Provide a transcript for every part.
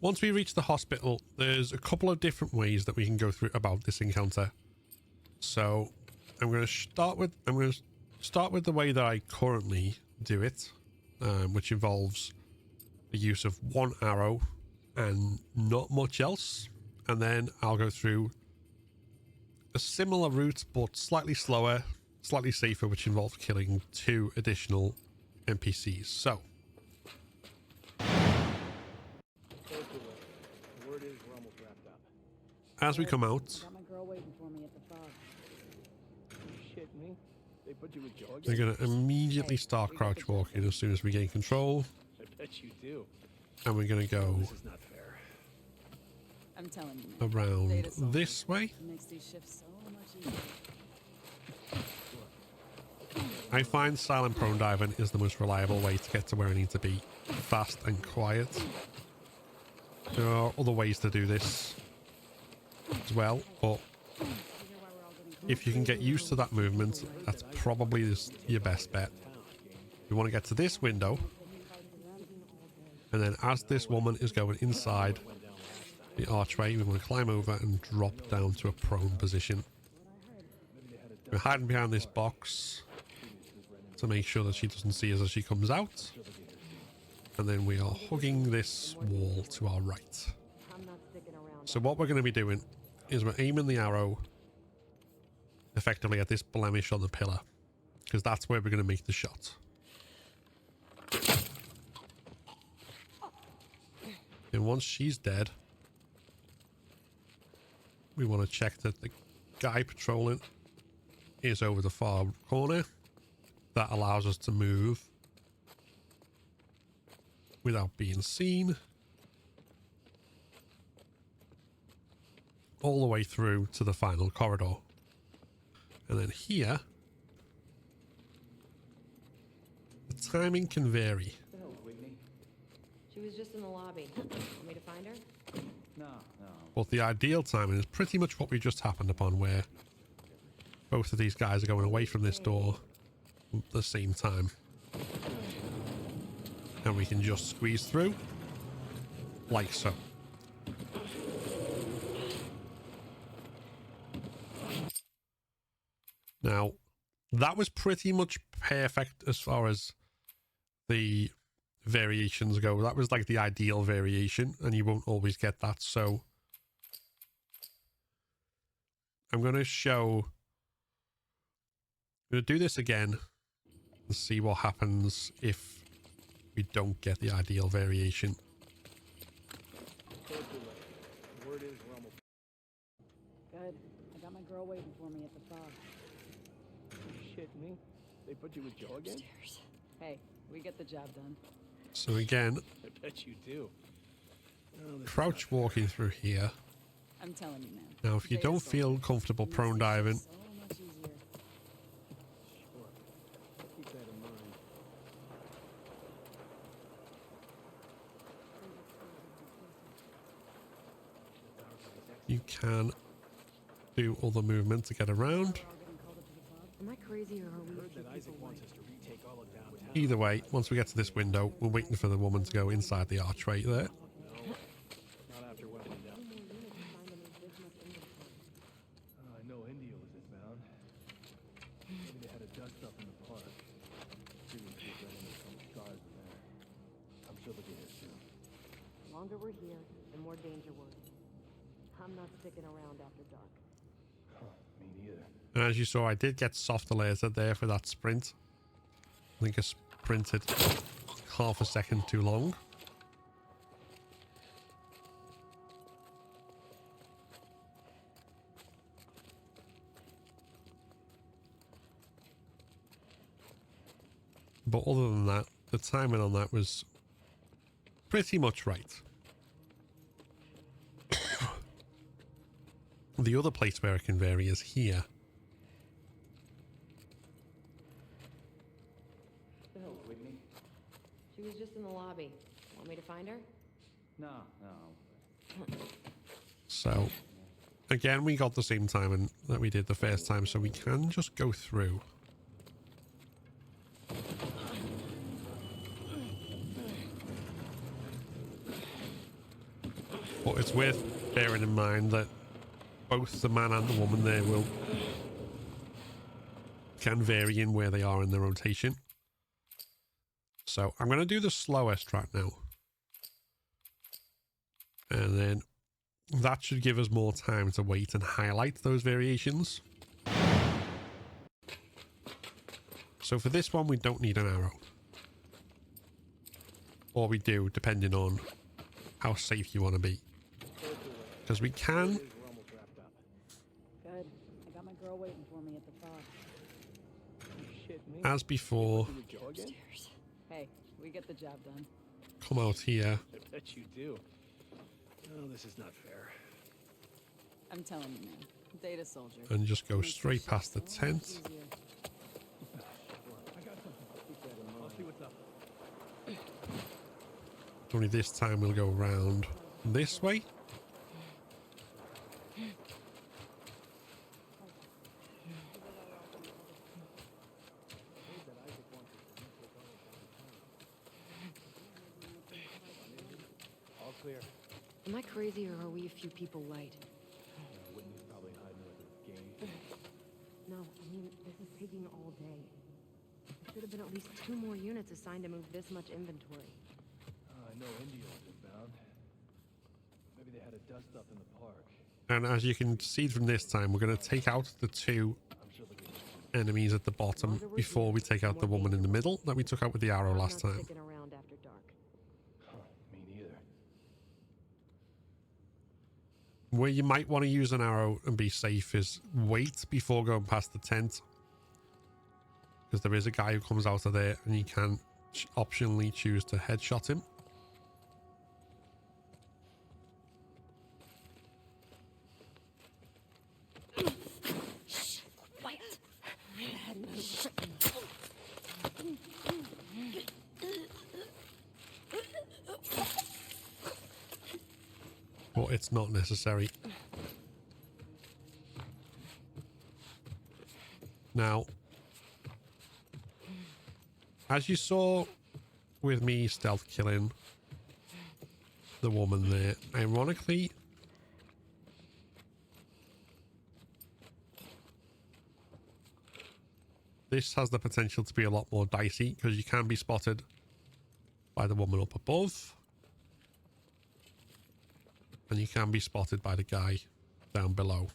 once we reach the hospital, there's a couple of different ways that we can go through about this encounter. So I'm going to start with the way that I currently do it, which involves the use of one arrow and not much else. And then I'll go through a similar route, but slightly slower, slightly safer, which involves killing 2 additional NPCs. So as we come out, they're going to immediately start crouch walking as soon as we gain control. I bet you do. And we're going to go This is not fair. I'm telling you, around this way. makes these shifts so much easier. I find silent prone diving is the most reliable way to get to where I need to be, fast and quiet. There are other ways to do this as well, but if you can get used to that movement, that's probably your best bet. We want to get to this window, and then as this woman is going inside the archway, we want to climb over and drop down to a prone position. We're hiding behind this box to make sure that she doesn't see us as she comes out. And then we are hugging this wall to our right. So what we're going to be doing is we're aiming the arrow effectively at this blemish on the pillar, because that's where we're going to make the shot. And once she's dead, we want to check that the guy patrolling is over the far corner. That allows us to move without being seen all the way through to the final corridor. And then here, the timing can vary. She was just in the lobby. Want me to find her? No. But the ideal timing is pretty much what we just happened upon, where both of these guys are going away from this door at the same time. And we can just squeeze through like so. Now, that was pretty much perfect as far as the variations go. That was like the ideal variation, and you won't always get that. So I'm going to do this again and see what happens if we don't get the ideal variation. Good. I got my girl waiting for me at the fog. Shit me. They put you with Joe again? Upstairs. Hey, we get the job done. So again, I bet you do. Oh, crouch walking through here. I'm telling you, man. Now, if you don't feel comfortable prone diving, So much easier. Sure. I'll keep that in mind. you can do other movement to get around. Am I crazy or are we? Heard that Isaac wants us to retake all of downtown. Either way, once we get to this window, we're waiting for the woman to go inside the archway there. Not after what went down. I know India was inbound. Maybe they had a dust up in the park. Shooting people that ended some scars in there. I'm sure they'll be here soon. The longer we're here, the more danger we're in. I'm not sticking around after dark. Huh, me neither. And as you saw, I did get softer laser there for that sprint. I think I sprinted half a second too long. But other than that, the timing on that was pretty much right. The other place where it can vary is here. The hell, Whitney? She was just in the lobby. Want me to find her? No. So, again, we got the same timing that we did the first time, so we can just go through. But it's worth bearing in mind that both the man and the woman there can vary in where they are in the rotation. So I'm going to do the slower strat now. And then that should give us more time to wait and highlight those variations. So for this one, we don't need an arrow. Or we do, depending on how safe you want to be. Because we can... Good. I got my girl waiting for me at the fob. As before, Hey, we get the job done. come out here. I bet you do. Oh, this is not fair. I'm telling you, man. Data soldier. And just go straight past the tent. Easier. I got something. Keep that in mind. I'll see what's up. Only this time we'll go around this way. All clear. Am I crazy, or are we a few people light? Whitney's probably hiding with this game. No, I mean, this is taking all day. There should have been at least 2 more units assigned to move this much inventory. I know India was inbound. Maybe they had a dust up in the park. And as you can see from this time, we're going to take out the 2 I'm sure they'll get enemies at the bottom before we take out the woman in the middle that we took out with the arrow I'm last not time. sticking around after dark. Huh, me neither. Where you might want to use an arrow and be safe is wait before going past the tent. Because there is a guy who comes out of there and you can optionally choose to headshot him. But it's not necessary. Now, as you saw with me stealth killing the woman there, ironically, this has the potential to be a lot more dicey because you can be spotted by the woman up above. And you can be spotted by the guy down below.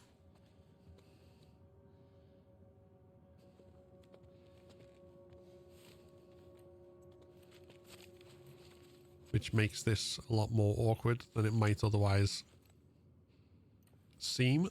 Which makes this a lot more awkward than it might otherwise seem.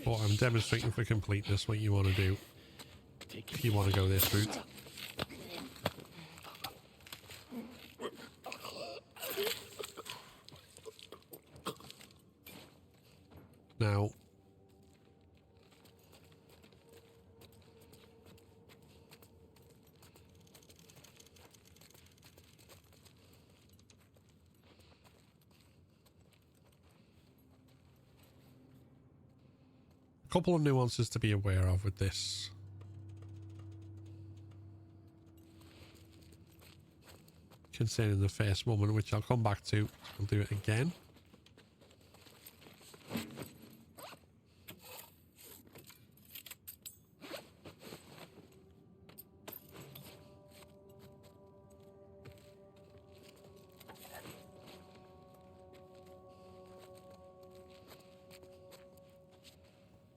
But I'm demonstrating for completeness what you want to do if you want to go this route. Now, a couple of nuances to be aware of with this. Concerning the first woman, which I'll come back to. I'll do it again.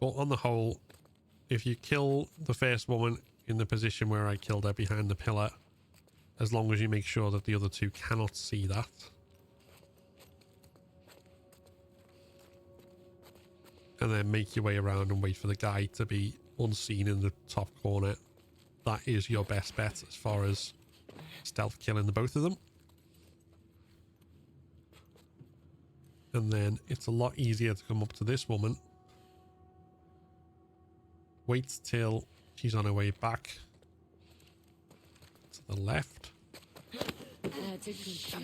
But on the whole, if you kill the first woman in the position where I killed her behind the pillar, as long as you make sure that the other 2 cannot see that, and then make your way around and wait for the guy to be unseen in the top corner, that is your best bet as far as stealth killing the both of them. And then it's a lot easier to come up to this woman. Wait till she's on her way back to the left. That's a good shot.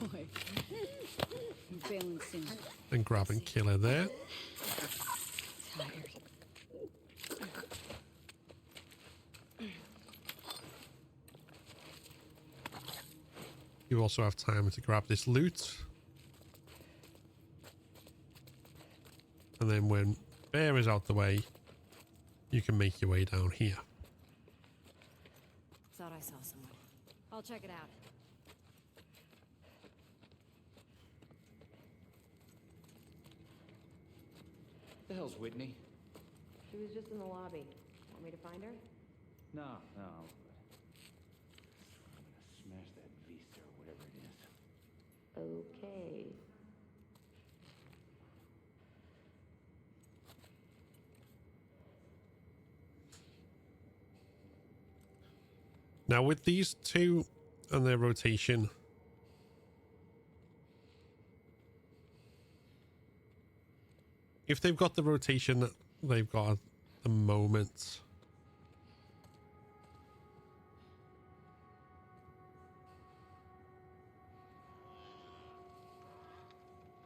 Boy. I'm failing soon. And grab and kill her there. Tired. You also have time to grab this loot. And then when Bear is out the way, you can make your way down here. Thought I saw someone. I'll check it out. The hell's Whitney? She was just in the lobby. Want me to find her? No, no. I'm gonna smash that vista or whatever it is. Okay. Now with these two and their rotation, if they've got the rotation that they've got at the moment,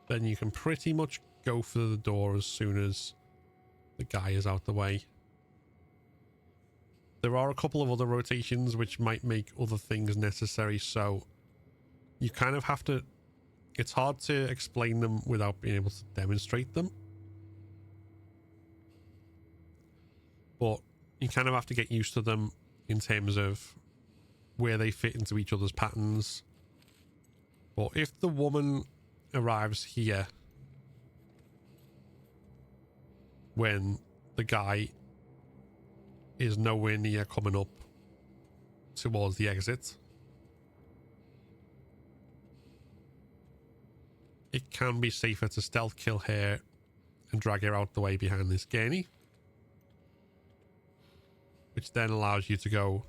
then you can pretty much go for the door as soon as the guy is out the way. There are a couple of other rotations which might make other things necessary, so you kind of have to... It's hard to explain them without being able to demonstrate them. But you kind of have to get used to them in terms of where they fit into each other's patterns. But if the woman arrives here when the guy is nowhere near coming up towards the exit, it can be safer to stealth kill her and drag her out the way behind this gurney, which then allows you to go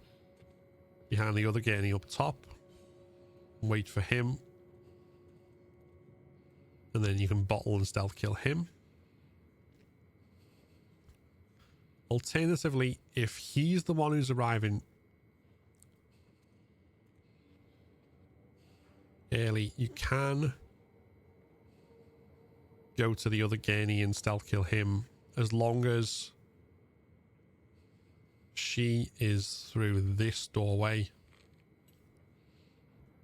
behind the other gurney up top and wait for him, and then you can bottle and stealth kill him. Alternatively, if he's the one who's arriving early, you can go to the other gurney and stealth kill him, as long as she is through this doorway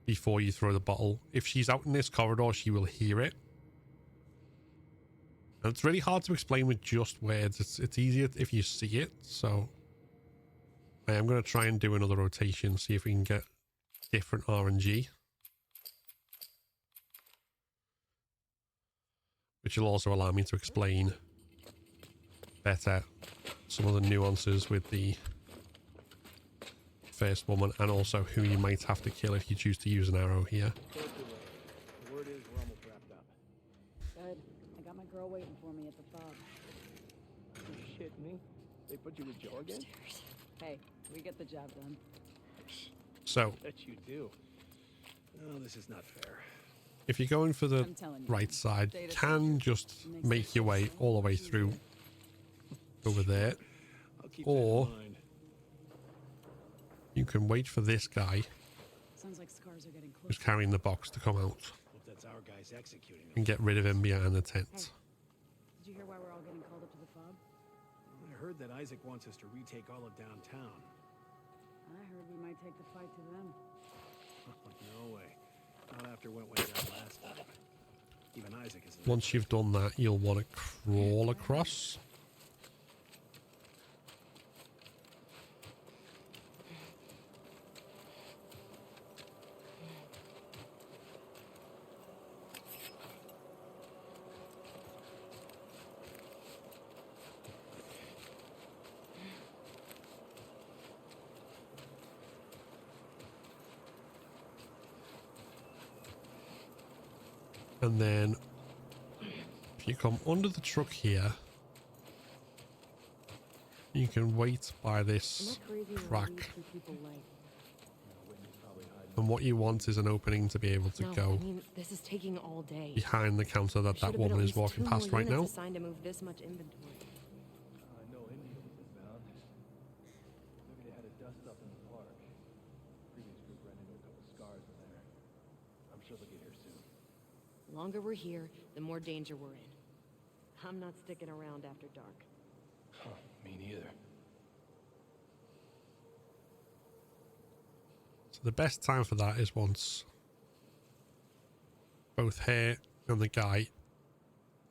before you throw the bottle. If she's out in this corridor, she will hear it. And it's really hard to explain with just words. It's easier if you see it. So I am going to try and do another rotation, see if we can get different RNG, which will also allow me to explain better some of the nuances with the first woman, and also who you might have to kill if you choose to use an arrow here. The word is we're almost wrapped up. Good. I got my girl waiting for me at the fob. You shit me? They put you with Joe again? Hey, we get the job done. So Bet you do. No, this is not fair. if you're going for the I'm telling you, right side, you data can just makes make your way all the way through over there, I'll keep or that in mind. you can wait for this guy Sounds like scars are getting who's close. carrying the box to come out Hope that's our guys executing them. and get rid of him behind the tent. Did you hear why we're all getting called up to the fob? I heard that Isaac wants us to retake all of downtown. I heard we might take the fight to them. No way. Not after what went down last time. Even Isaac isn't. Once you've done that, you'll want to crawl across. And then if you come under the truck here, you can wait by Am this I crazy or are crack. these two people like? Whitney's probably hiding And what you want is an opening to be able to No, go I mean, this is taking all day. behind the counter that that woman is walking past right now. Assigned to move this much inventory. I know India was inbound. Maybe they had a dust up in the park. Previous group ran into a couple scars in there. I'm sure they'll get here soon. The longer we're here, the more danger we're in. I'm not sticking around after dark. Huh, me neither. So the best time for that is once both her and the guy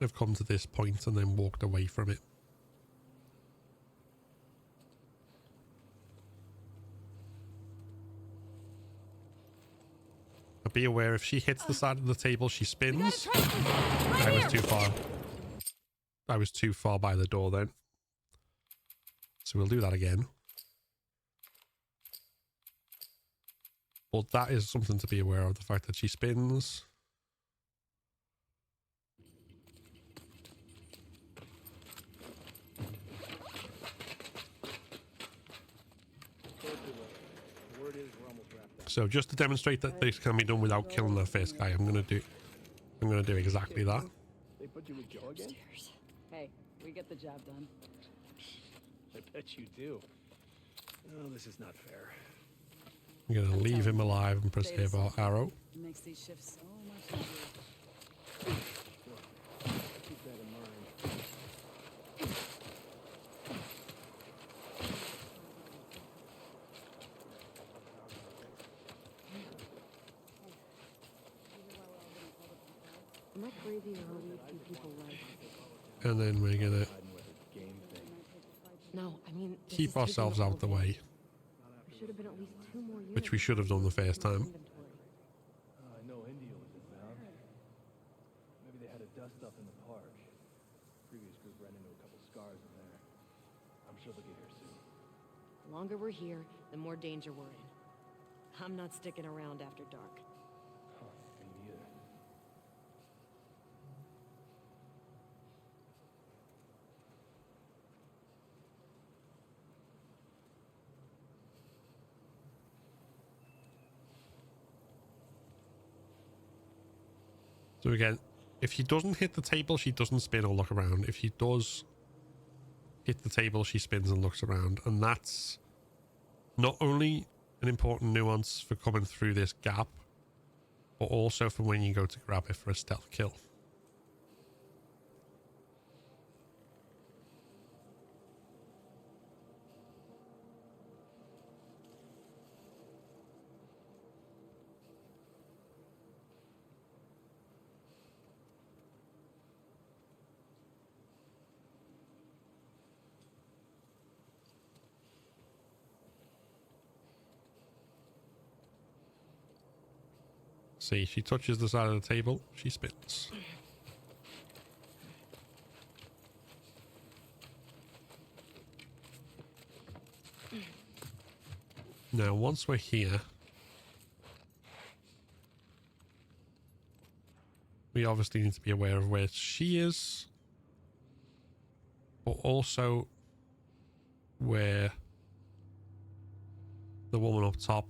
have come to this point and then walked away from it. But be aware, if she hits the side of the table, she spins. I was too far. I was too far by the door then. So we'll do that again. But that is something to be aware of, the fact that she spins. So just to demonstrate that this can be done without killing the first guy, I'm gonna do exactly that. They put you with Joe again? Hey, we get the job done. I bet you do. Oh, this is not fair. I'm gonna leave him alive and preserve our arrow. It makes these shifts so much easier. Keep that in mind. Am I crazy or are we people like? And then we're gonna No, I mean, this keep is taking ourselves all out the day. way, There should have been at least 2 more units. which we should have done the first time. Inventory. I know India was inbound. Maybe they had a dust up in the park. Previous group ran into a couple scars in there. I'm sure they'll get here soon. The longer we're here, the more danger we're in. I'm not sticking around after dark. Huh, me neither. So again, if she doesn't hit the table, she doesn't spin or look around. If she does hit the table, she spins and looks around. And that's not only an important nuance for coming through this gap, but also for when you go to grab it for a stealth kill. See, she touches the side of the table, she spins. Now, once we're here, we obviously need to be aware of where she is, but also where the woman up top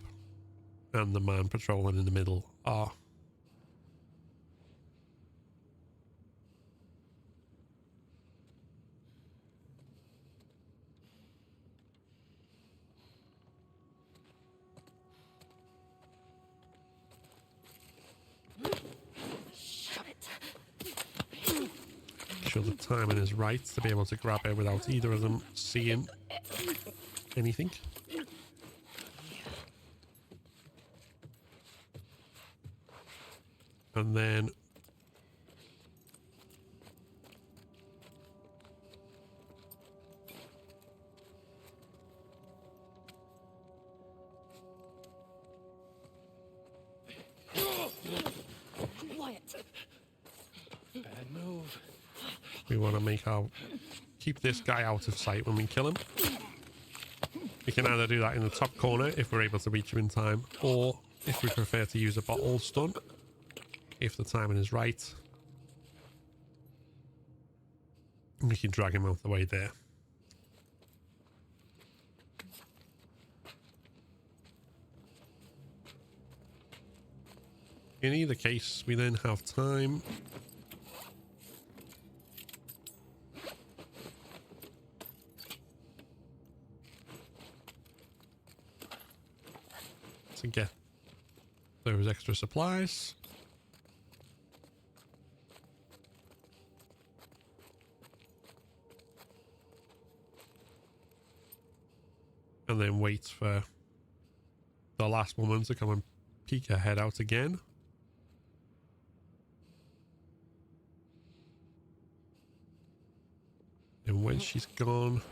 and the man patrolling in the middle are. Make sure the timing is right to be able to grab it without either of them seeing anything. And then Bad move. we want to keep this guy out of sight when we kill him. We can either do that in the top corner if we're able to reach him in time, or if we prefer to use a bottle stun, if the timing is right, we can drag him out the way there. In either case, we then have time to get those extra supplies. And then wait for the last woman to come and peek her head out again. And when she's gone,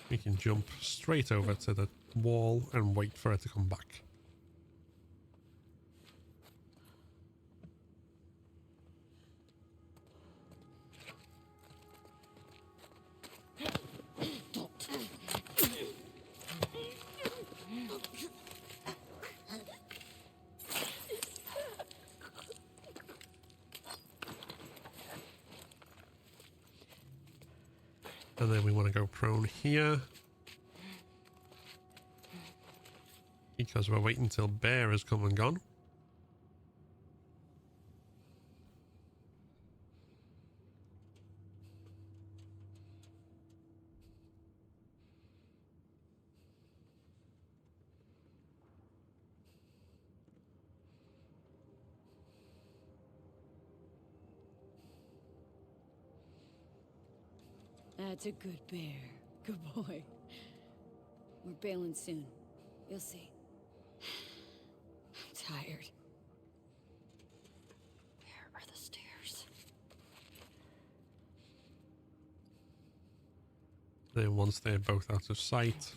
we can jump straight over to the wall and wait for her to come back. And then we want to go prone here, because we're waiting until Bear has come and gone. That's a good bear. Good boy. We're bailing soon. You'll see. I'm tired. Where are the stairs? Then once they're both out of sight,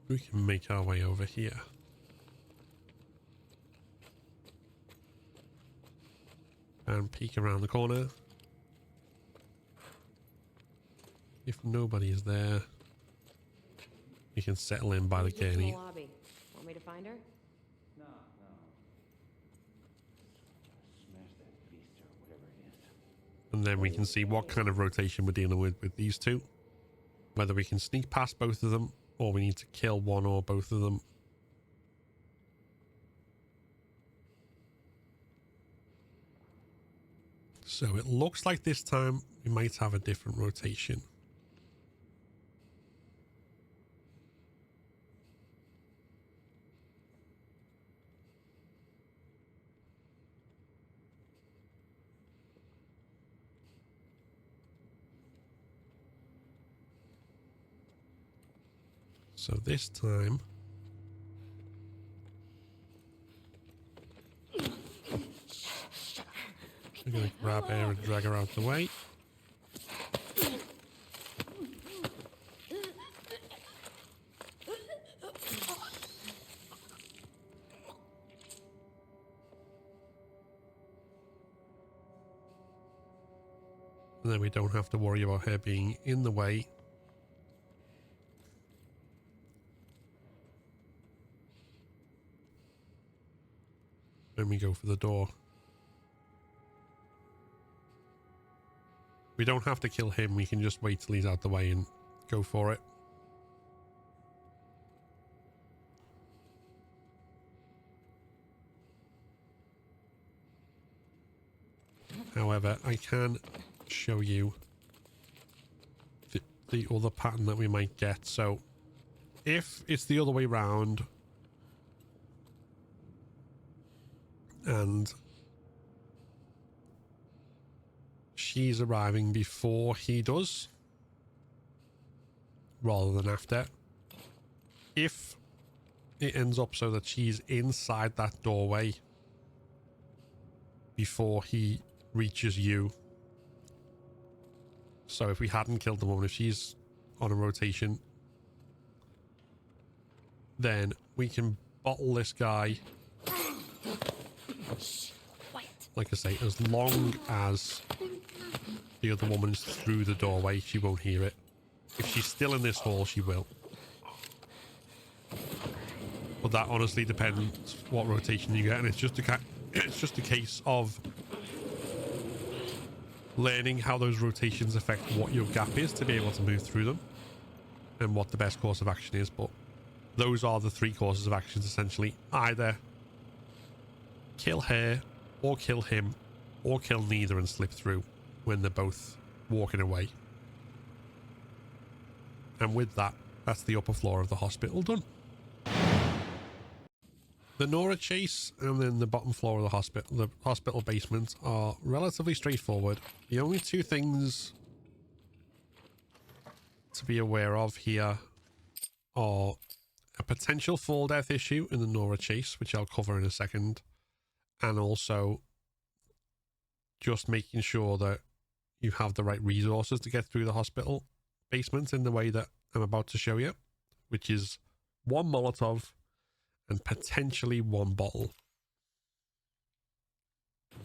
we can make our way over here. And peek around the corner. If nobody is there, we can settle in by the Who's in gurney. lobby? Want me to find her? No, no. Smash that beast or whatever it is. And then we can see what kind of rotation we're dealing with these two. Whether we can sneak past both of them, or we need to kill one or both of them. So it looks like this time we might have a different rotation. So this time we're going to grab her and drag her out the way. And then we don't have to worry about her being in the way. When we go for the door. We don't have to kill him, we can just wait till he's out the way and go for it. However, I can show you the other pattern that we might get. So if it's the other way round and she's arriving before he does rather than after, if it ends up so that she's inside that doorway before he reaches you, so if we hadn't killed the woman, if she's on a rotation, then we can bottle this guy. Like I say, as long as the other woman is through the doorway, she won't hear it. If she's still in this hall, she will. But that honestly depends what rotation you get, and it's just a case of learning how those rotations affect what your gap is to be able to move through them. and what the best course of action is, but those are the 3 courses of actions essentially. Either kill her, or kill him, or kill neither and slip through when they're both walking away. And with that, that's the upper floor of the hospital done. The Nora chase and then the bottom floor of the hospital basement are relatively straightforward. The only 2 things to be aware of here are a potential fall death issue in the Nora chase, which I'll cover in a second, and also just making sure that you have the right resources to get through the hospital basement in the way that I'm about to show you, which is 1 Molotov and potentially 1 bottle.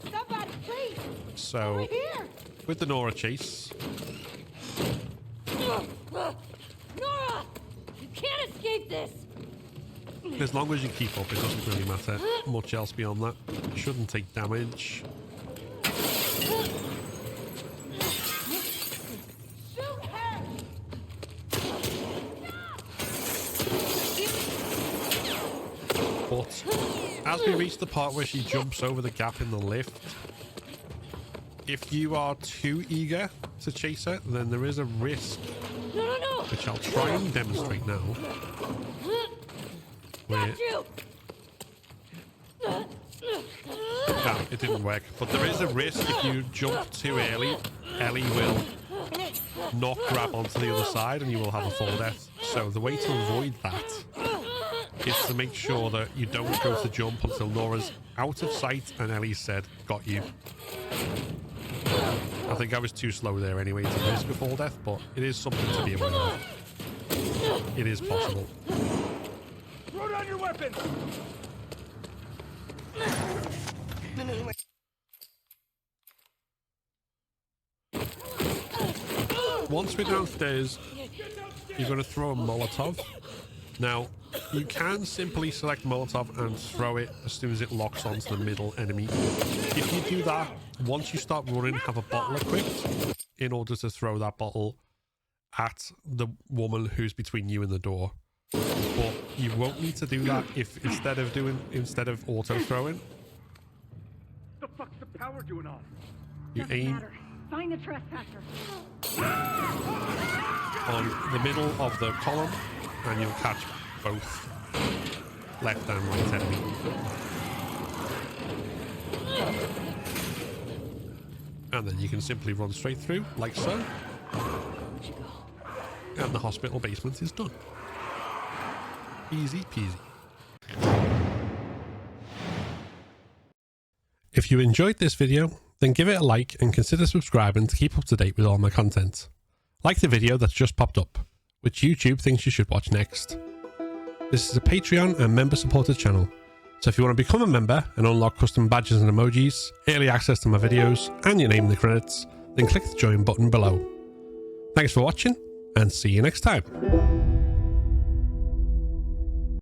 Somebody, please! So, Over here! with the Nora chase, Nora! You can't escape this! as long as you keep up, it doesn't really matter much else beyond that. You shouldn't take damage. Shoot her! But as we reach the part where she jumps over the gap in the lift, if you are too eager to chase her, then there is a risk, No! which I'll try and demonstrate now. Where, no, it didn't work. But there is a risk if you jump too early, Ellie will not grab onto the other side and you will have a fall death. So the way to avoid that is to make sure that you don't go to jump until Nora's out of sight and Ellie said, got you. I think I was too slow there anyway to risk a fall death, but it is something to be aware of. It is possible. Throw down your weapons! Once we're downstairs, you're going to throw a Molotov. Now, you can simply select Molotov and throw it as soon as it locks onto the middle enemy. If you do that, once you start running, have a bottle equipped in order to throw that bottle at the woman who's between you and the door. But you won't need to do that if instead of auto throwing, The fuck's the power doing off? you aim Find the trespasser. on the middle of the column and you'll catch both left and right enemy. And then you can simply run straight through like so, and the hospital basement is done. Easy peasy. If you enjoyed this video, then give it a like and consider subscribing to keep up to date with all my content. Like the video that's just popped up, which YouTube thinks you should watch next. This is a Patreon and member supported channel, so if you want to become a member and unlock custom badges and emojis, early access to my videos, and your name in the credits, then click the join button below. Thanks for watching, and see you next time.